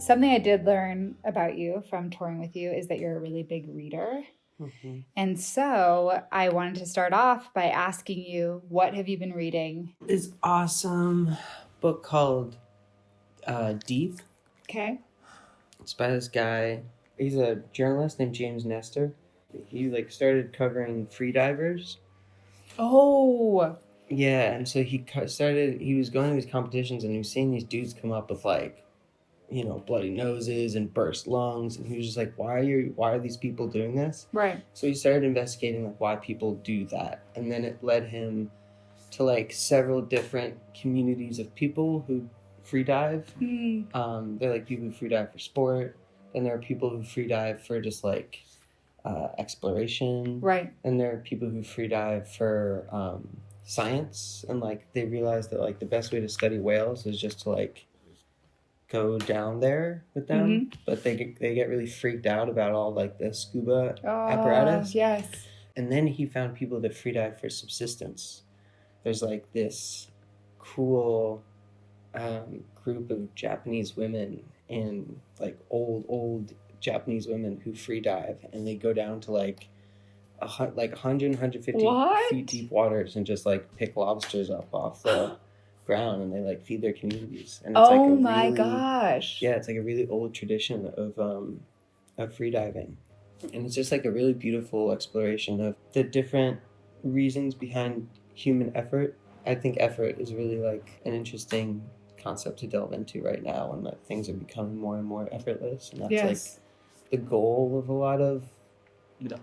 something I did learn about you from touring with you is that you're a really big reader. Mm-hmm. And so I wanted to start off by asking you, what have you been reading? This awesome book called Deep. Okay. It's by this guy. He's a journalist named James Nestor. He started covering freedivers. Oh. Yeah, and so he was going to these competitions and he was seeing these dudes come up with bloody noses and burst lungs, and he was just like, why are these people doing this? Right. So he started investigating why people do that, and then it led him to several different communities of people who free dive. They're people who free dive for sport, and there are people who free dive for just exploration, right? And there are people who free dive for science, and they realized that the best way to study whales is just to go down there with them. Mm-hmm. But they get really freaked out about all the scuba apparatus. Yes. And then he found people that free dive for subsistence. There's this cool group of Japanese women and old Japanese women who free dive, and they go down to 100, 150 what? feet deep waters and just pick lobsters up off the ground, and they feed their communities. And it's oh my gosh. Yeah, it's a really old tradition of free diving. And it's just a really beautiful exploration of the different reasons behind human effort. I think effort is really an interesting concept to delve into right now, and that things are becoming more and more effortless, and that's the goal of a lot of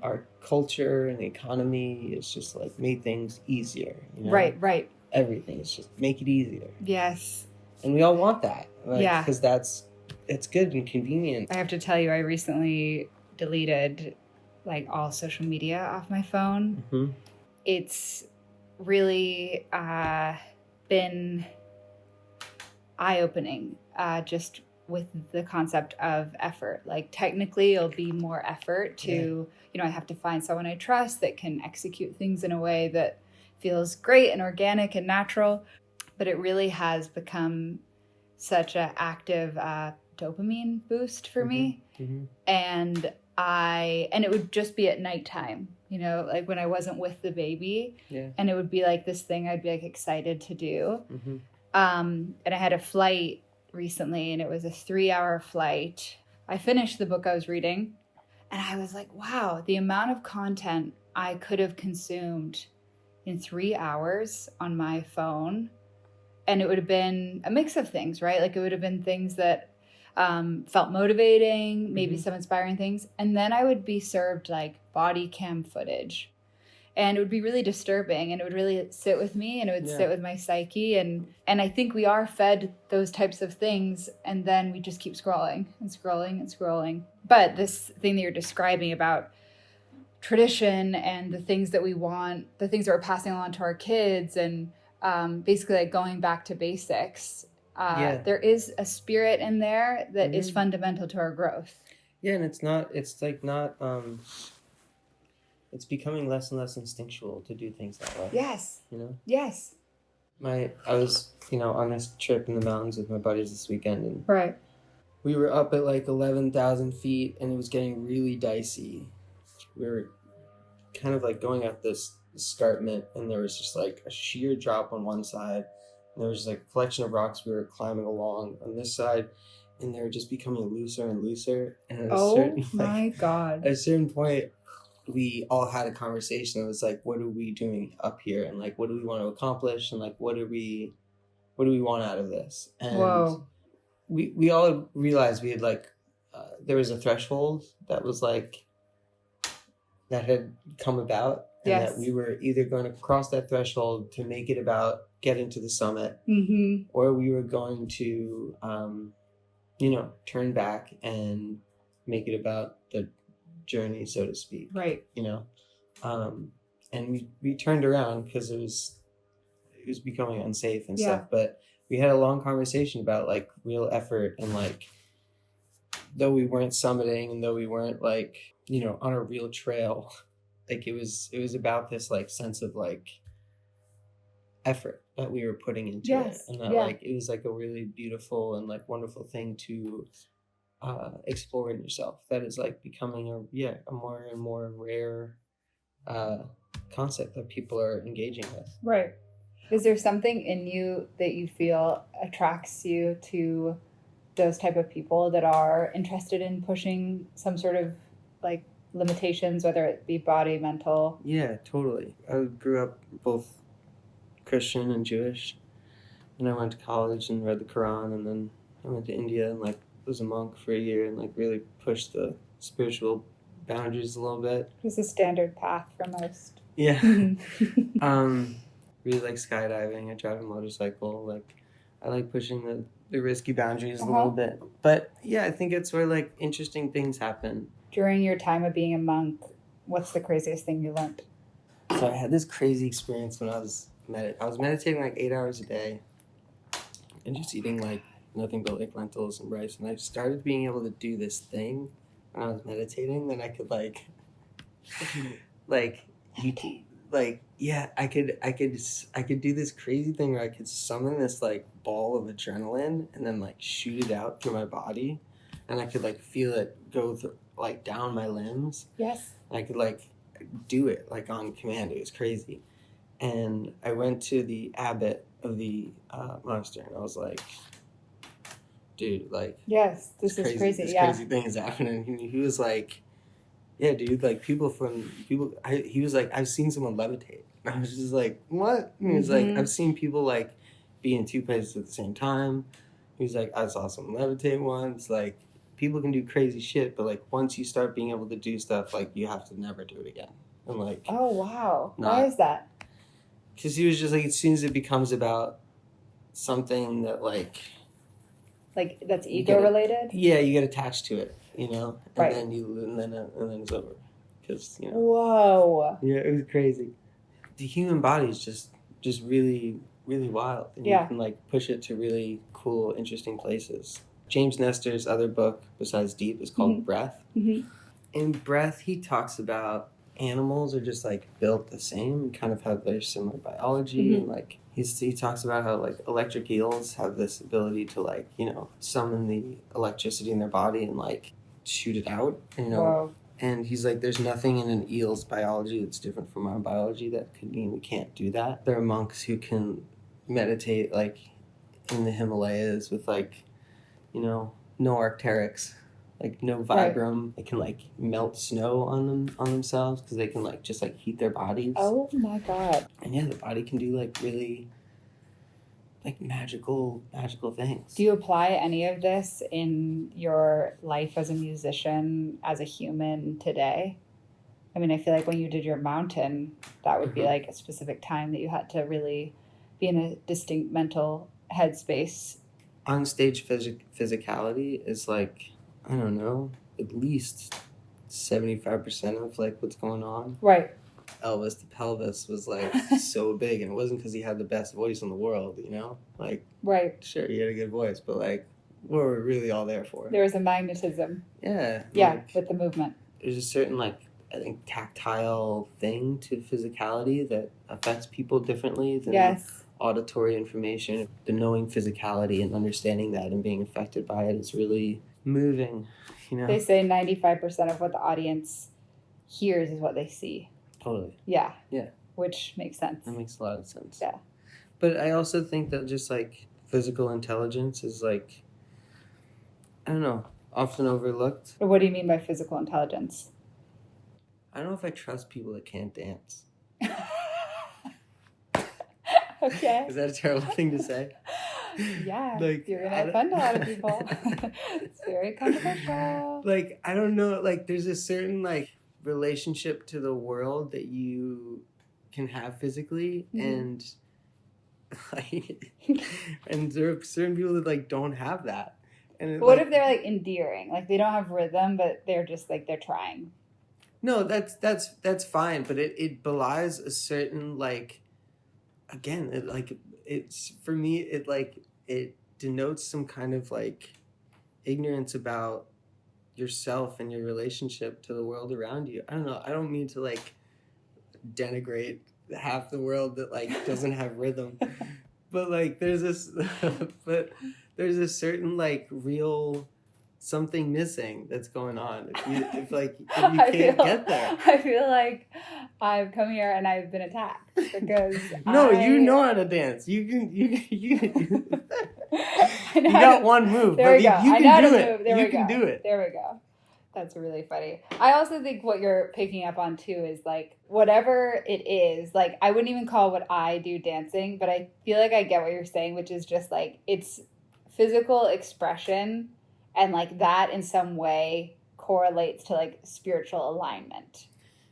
our culture and the economy is just make things easier, right everything is just make it easier. Yes. And we all want that, yeah, because it's good and convenient. I have to tell you, I recently deleted all social media off my phone. Mm-hmm. It's really been eye-opening, just with the concept of effort. Technically it'll be more effort to, I have to find someone I trust that can execute things in a way that feels great and organic and natural. But it really has become such an active dopamine boost for me. Mm-hmm. And it would just be at nighttime, when I wasn't with the baby. Yeah. And it would be this thing I'd be excited to do. Mm-hmm. And I had a flight recently, and it was a 3-hour flight. I finished the book I was reading, and I was like, wow, the amount of content I could have consumed in 3 hours on my phone. And it would have been a mix of things, right? It would have been things that felt motivating, maybe some inspiring things. And then I would be served body cam footage. And it would be really disturbing, and it would really sit with me, and it would sit with my psyche. And I think we are fed those types of things, and then we just keep scrolling and scrolling and scrolling. But this thing that you're describing about tradition and the things that we want, the things that we're passing along to our kids, and basically going back to basics, there is a spirit in there that is fundamental to our growth. Yeah, and it's becoming less and less instinctual to do things that way. Yes. Yes. I was, on this trip in the mountains with my buddies this weekend, and right. We were up at 11,000 feet, and it was getting really dicey. We were kind of going up this escarpment, and there was just a sheer drop on one side, and there was just a collection of rocks we were climbing along on this side, and they were just becoming looser and looser. And at God! At a certain point, we all had a conversation. It was what are we doing up here, and what do we want to accomplish, and what do we want out of this? And whoa, we all realized we had there was a threshold that was that had come about, and yes, that we were either going to cross that threshold to make it about getting to the summit, or we were going to turn back and make it about the journey, so to speak. Right. And we turned around because it was becoming unsafe and stuff. But we had a long conversation about real effort, and though we weren't summiting, and though we weren't on a real trail, it was about this sense of effort that we were putting into it, and that it was a really beautiful and wonderful thing to exploring yourself that is like becoming a more and more rare concept that people are engaging with. Right. Is there something in you that you feel attracts you to those type of people that are interested in pushing some sort of like limitations, whether it be body, mental? Yeah, totally. I grew up both Christian and Jewish, and I went to college and read the Quran, and then I went to India and like was a monk for a year and like really pushed the spiritual boundaries a little bit. It's a standard path for most. Yeah. Really like skydiving. I drive a motorcycle. Like I like pushing the risky boundaries a little bit. But yeah, I think it's where like interesting things happen. During your time of being a monk, what's the craziest thing you learned? So I had this crazy experience when I was meditating like 8 hours a day and just eating like nothing but like lentils and rice. And I started being able to do this thing when I was meditating that I could like I could do this crazy thing where I could summon this like ball of adrenaline and then like shoot it out through my body, and I could like feel it go like down my limbs. Yes. I could like do it like on command. It was crazy. And I went to the abbot of the monastery and I was like, dude, like, yes, this is crazy. This crazy thing is happening. He was like, yeah, dude, like he was like, I've seen someone levitate. And I was just like, what? And he was like, I've seen people like be in two places at the same time. He was like, I saw someone levitate once. Like, people can do crazy shit, but like once you start being able to do stuff, like you have to never do it again. And like, oh wow, why is that? Because he was just like, as soon as it becomes about something that like that's ego related. Yeah, you get attached to it, you know, and right. then it's over. Because you know. Whoa. Yeah, it was crazy. The human body is just really, really wild, and you can like push it to really cool, interesting places. James Nestor's other book besides Deep is called Breath. In Breath, he talks about animals are just like built the same and kind of have very similar biology, and like he talks about how like electric eels have this ability to like, you know, summon the electricity in their body and like shoot it out, you know. Wow. And he's like, there's nothing in an eel's biology that's different from our biology that could mean we can't do that. There are monks who can meditate like in the Himalayas with like, you know, no Arc'teryx, like no Vibram. Right. They can like melt snow on themselves because they can like just like heat their bodies. Oh my god! And yeah, the body can do like really like magical things. Do you apply any of this in your life as a musician, as a human today? I mean, I feel like when you did your mountain, that would be like a specific time that you had to really be in a distinct mental headspace. On stage physicality is like, I don't know, at least 75% of like what's going on. Right. Elvis the Pelvis was like so big, and it wasn't because he had the best voice in the world, you know? Like, right. Sure, he had a good voice, but like, what were we really all there for? There was a magnetism. Yeah. Yeah, like, with the movement. There's a certain like, I think, tactile thing to physicality that affects people differently than auditory information. The knowing physicality and understanding that and being affected by it is really moving, you know? They say 95% of what the audience hears is what they see. Totally. Yeah. Yeah. Which makes sense. That makes a lot of sense. Yeah. But I also think that just like physical intelligence is like, I don't know, often overlooked. But what do you mean by physical intelligence? I don't know if I trust people that can't dance. Okay. Is that a terrible thing to say? Yeah. Like, you're going to offend a lot of people. It's very controversial. Like, I don't know. Like, there's a certain like relationship to the world that you can have physically, and like, and there are certain people that like don't have that. And what if they're like endearing, like they don't have rhythm, but they're just like they're trying? No, that's fine, but it belies a certain like, again, it's for me it denotes some kind of like ignorance about yourself and your relationship to the world around you. I don't know. I don't mean to like denigrate half the world that like doesn't have rhythm, but like there's a certain like real something missing that's going on. If you I can't get there. I feel like I've come here and I've been attacked because No, you know how to dance. You can I know you got one move, there but we go. you I know how can to do it. move. There You we can go. do it. There we go. That's really funny. I also think what you're picking up on too is like whatever it is, like I wouldn't even call what I do dancing, but I feel like I get what you're saying, which is just like it's physical expression and like that in some way correlates to like spiritual alignment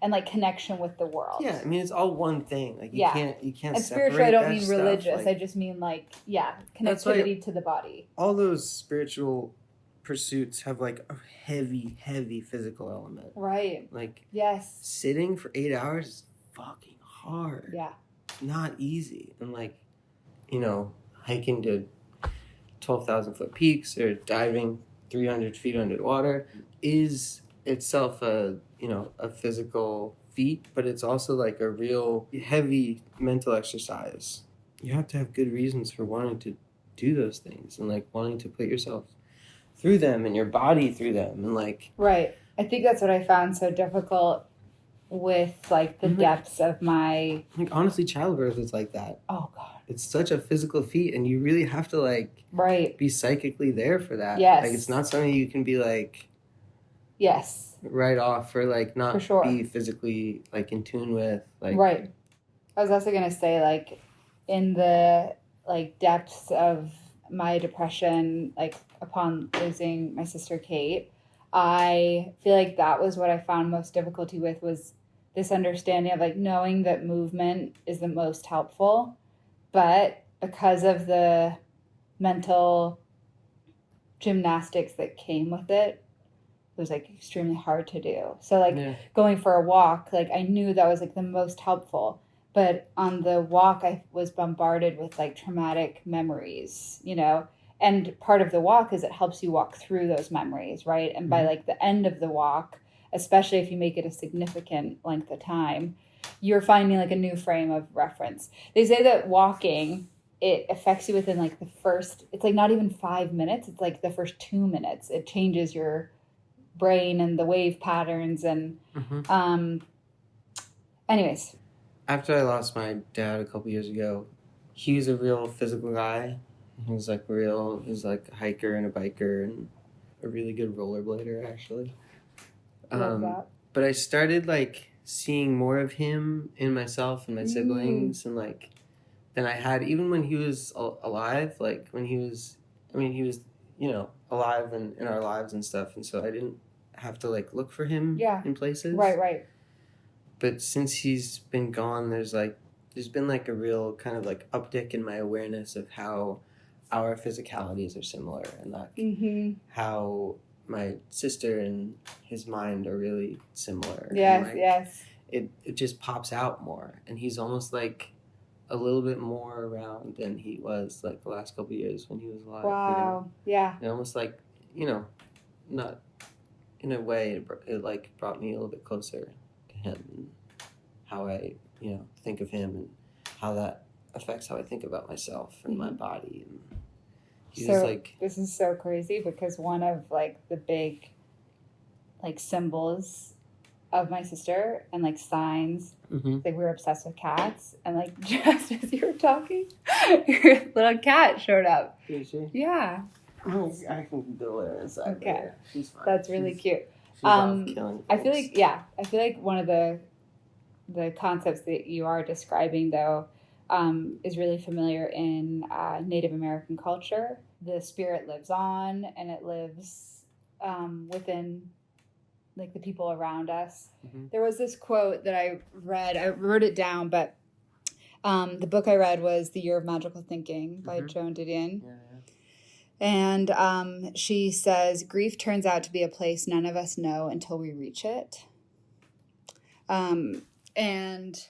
and like connection with the world. Yeah, I mean it's all one thing. Like you can't and separate spiritual I don't that mean stuff. religious. Like, I just mean like That's why connectivity to the body. all those spiritual pursuits have like a heavy physical element. Right. Like yes. Sitting for 8 hours is fucking hard. Yeah. Not easy. And like, hiking to 12,000 foot peaks or diving 300 feet underwater is itself a physical feat, but it's also like a real heavy mental exercise. You have to have good reasons for wanting to do those things and like wanting to put yourself through them and your body through them and like. Right. I think that's what I found so difficult with like the depths of my. Like honestly, childbirth is like that. Oh God. It's such a physical feat, and you really have to like be psychically there for that. Yes. Like it's not something you can be like. Yes. Right off or like not for sure. Be physically like in tune with like. Right. I was also gonna say like in the like depths of my depression, like upon losing my sister Kate, I feel like that was what I found most difficulty with was this understanding of like knowing that movement is the most helpful, but because of the mental gymnastics that came with it was like extremely hard to do. So like going for a walk, like I knew that was like the most helpful, but on the walk I was bombarded with like traumatic memories, and part of the walk is it helps you walk through those memories, right? And by like the end of the walk, especially if you make it a significant length of time, you're finding like a new frame of reference. They say that walking, it affects you within like the first, it's like not even 5 minutes. It's like the first 2 minutes. It changes your brain and the wave patterns. And anyways. After I lost my dad a couple years ago, he was a real physical guy. He was like a hiker and a biker and a really good rollerblader actually. Love that. But I started like seeing more of him in myself and my siblings and like than I had even when he was alive, like when he was alive and in our lives and stuff, and so I didn't have to like look for him in places. Right. But since he's been gone, there's been like a real kind of like uptick in my awareness of how our physicalities are similar and like how my sister and his mind are really similar. Yes, and, like, yes. It just pops out more, and he's almost like a little bit more around than he was like the last couple of years when he was alive. Wow. Yeah. And almost like not in a way it like brought me a little bit closer to him and how I think of him and how that affects how I think about myself and my body. And he's so like, this is so crazy because one of like the big like symbols of my sister and like signs, like we were obsessed with cats, and like just as you were talking, your little cat showed up. Did she? Yeah. I can go there inside. Okay. There. She's fine. That's really cute. She's off killing I feel like one of the concepts that you are describing though is really familiar in Native American culture. The spirit lives on, and it lives within like the people around us. There was this quote that I read. I wrote it down, but the book I read was The Year of Magical Thinking by Joan Didion. Yeah. And she says, grief turns out to be a place none of us know until we reach it. And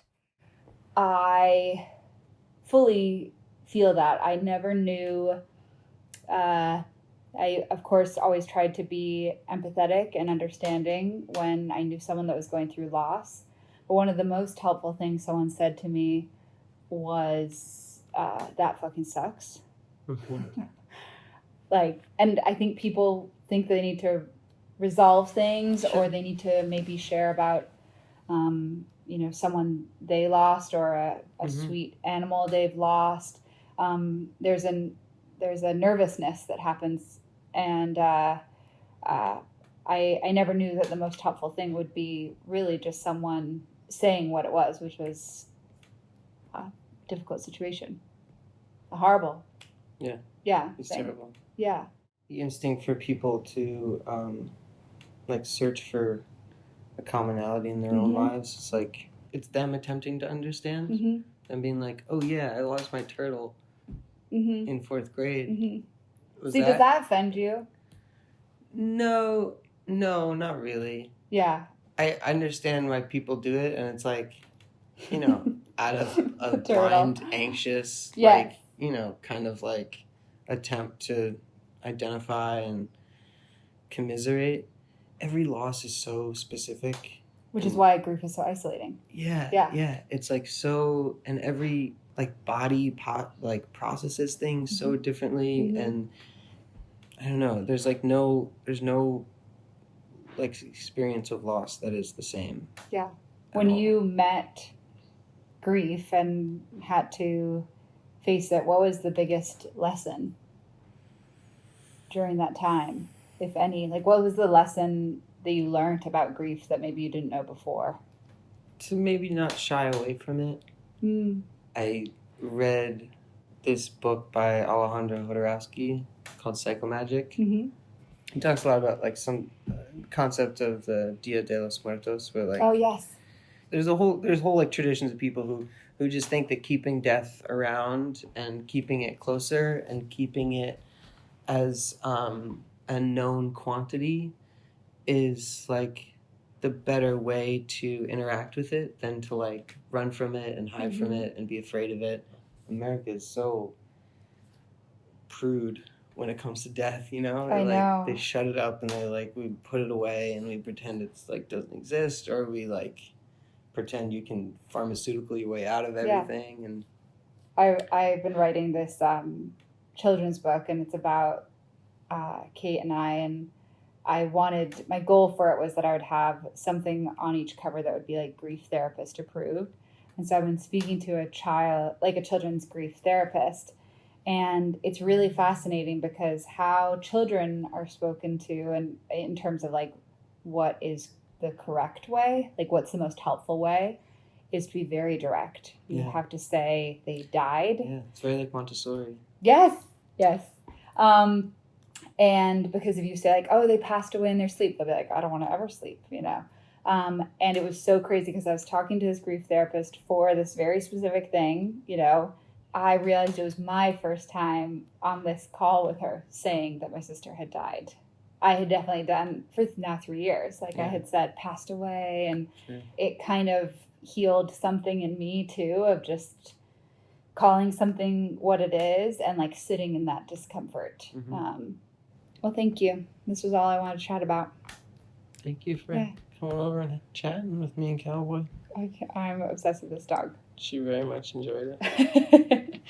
I fully feel that. I never knew, I, of course, always tried to be empathetic and understanding when I knew someone that was going through loss. But one of the most helpful things someone said to me was, that fucking sucks. Like, and I think people think they need to resolve things, Sure. or they need to maybe share about, someone they lost, or a Mm-hmm. sweet animal they've lost. There's a nervousness that happens, and I never knew that the most helpful thing would be really just someone saying what it was, which was a difficult situation, a horrible. Yeah. Yeah. It's thing. terrible. Yeah. The instinct for people to like search for a commonality in their own lives. It's like it's them attempting to understand and being like, "Oh yeah, I lost my turtle in 4th grade." Was See, does that offend you? No, not really. Yeah. I understand why people do it, and it's like, out of a Turtle. blind, anxious, Yes. kind of like attempt to identify and commiserate. Every loss is so specific. Which is why grief is so isolating. Yeah. It's like so, and every like body processes things so differently, and I don't know. There's no like experience of loss that is the same. Yeah. When you met grief and had to face it, what was the biggest lesson during that time, if any? Like, what was the lesson that you learned about grief that maybe you didn't know before? To maybe not shy away from it. I read this book by Alejandro Jodorowsky called Psychomagic. He talks a lot about like some concept of the Dia de los Muertos, where like oh yes, there's whole like traditions of people who just think that keeping death around and keeping it closer and keeping it as a known quantity is like the better way to interact with it than to like run from it and hide from it and be afraid of it. America is so prude when it comes to death, I know. They shut it up and we put it away and we pretend it's like doesn't exist, or we like pretend you can pharmaceutical your way out of everything. And I've been writing this children's book, and it's about Kate and I, and my goal for it was that I would have something on each cover that would be like grief therapist approved. And so I've been speaking to a children's grief therapist, and it's really fascinating because how children are spoken to, and in terms of like what is the correct way, like what's the most helpful way, is to be very direct. You have to say they died. Yeah, it's very like Montessori. Yes. And because if you say like, oh, they passed away in their sleep, they'll be like, I don't want to ever sleep, And it was so crazy because I was talking to this grief therapist for this very specific thing, I realized it was my first time on this call with her saying that my sister had died. I had definitely done for now 3 years. I had said passed away, and it kind of healed something in me too, of just calling something what it is and like sitting in that discomfort. Well, thank you. This was all I wanted to chat about. Thank you for coming over and chatting with me and Cowboy. I'm obsessed with this dog. She very much enjoyed it.